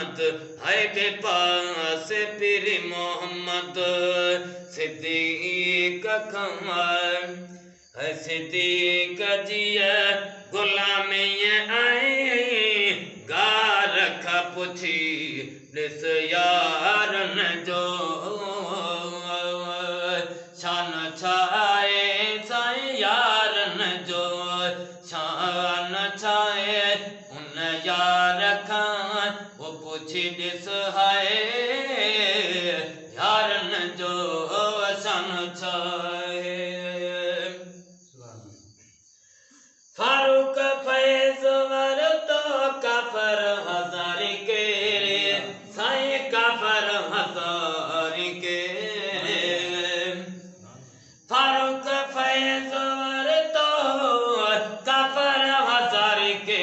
है के पास पीर मोहम्मद सिद्दीक कमर है सिद्दीक जिया गुलामी आई गार खा पुछी दिस यारन जो शान छाए साईं यारन जो शान छाए उन यार खां वो पुछी दिस है यारन जो शान छाए फारूक फैज वर तो काफर हजारी के साईं काफर हजारी के फारूक फैज वर तो काफर हजारी के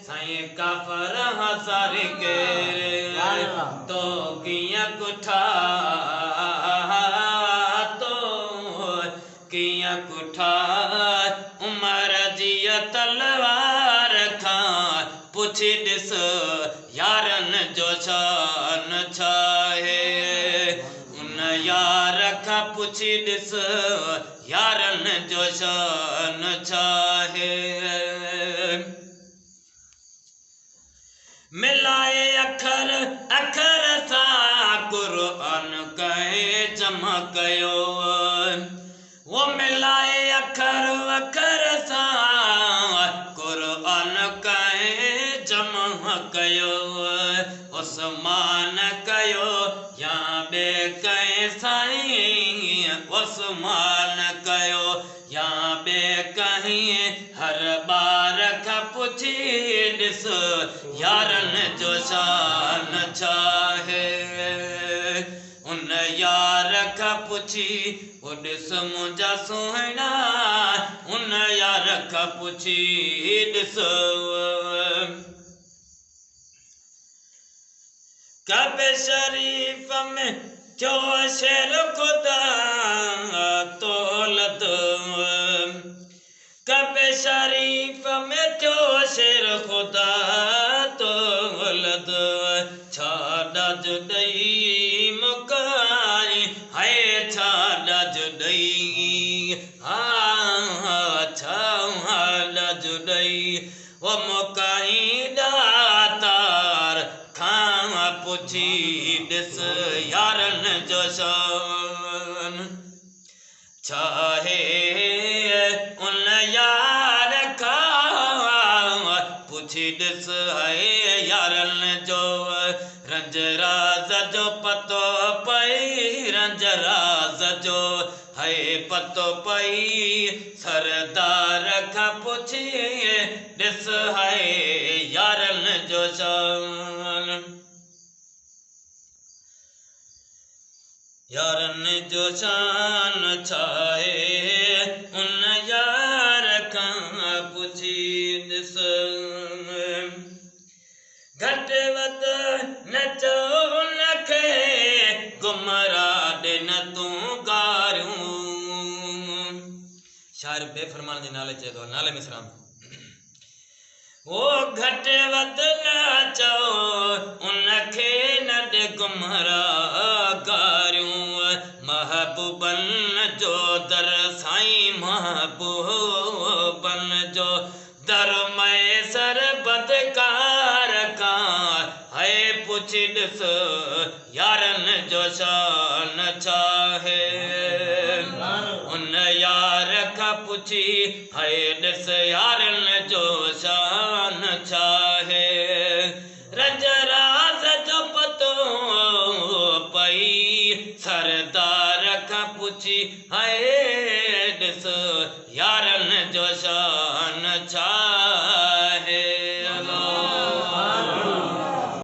साईं काफर हजारी के तो किया कुठा कुठा उमर जिया तलवार खां पुछी दिस यारन जो शान छाहे उन यार खां पुछी दिस यारन जो शान छाहे मिलाए अखर अखर सा कुरान कहे जमा कयो वो मिलाए अखर अखर सा कुरान कहे जमा कयो उस्मान कयो या बे कहे साईं उस्मान कयो या बे कहीं हर बार खा पुछी दिस यारन जो शान छाहे उन यार खा पुछी दिस मुंहिंजा सुहिणा उन यार खा पुछी दिस काबे शरीफ में जो शेर खुदा तौलत काबे शरीफ में जो शेर खुदा तौलत छाड़ा जुदई मुकाई है छाड़ा जुदई छाड़ा जुदई वो मुकाई दातार खां पुछी दिस यारन जो शान छाहे उन यार खां पुछी दिस है यारन जो रंजराज जो पतो पई रंजराज जो है पतो पई सरदार खा पुछी दिस है यारन जो शान यारन जो शान छाए उन यार खां पुछी दिस घट वध नचो उनखे गुमराह ॾिन तूं गारियूं शायर बेफरमान जे नाले चए थो नाले मिसरा वो घट वध नचो उनखे न ॾे गुमराह गारियूं महबूबन जो दर साईं महबूबन जो दर मैसर बदकार खां है पुछी दिस यारन जो शान छाहे उन यार खां पुछी है दिस यारन जो शान छाहे रंजराज जो पतो पई सरदार खां पुछी है दिस यारन जो शान छा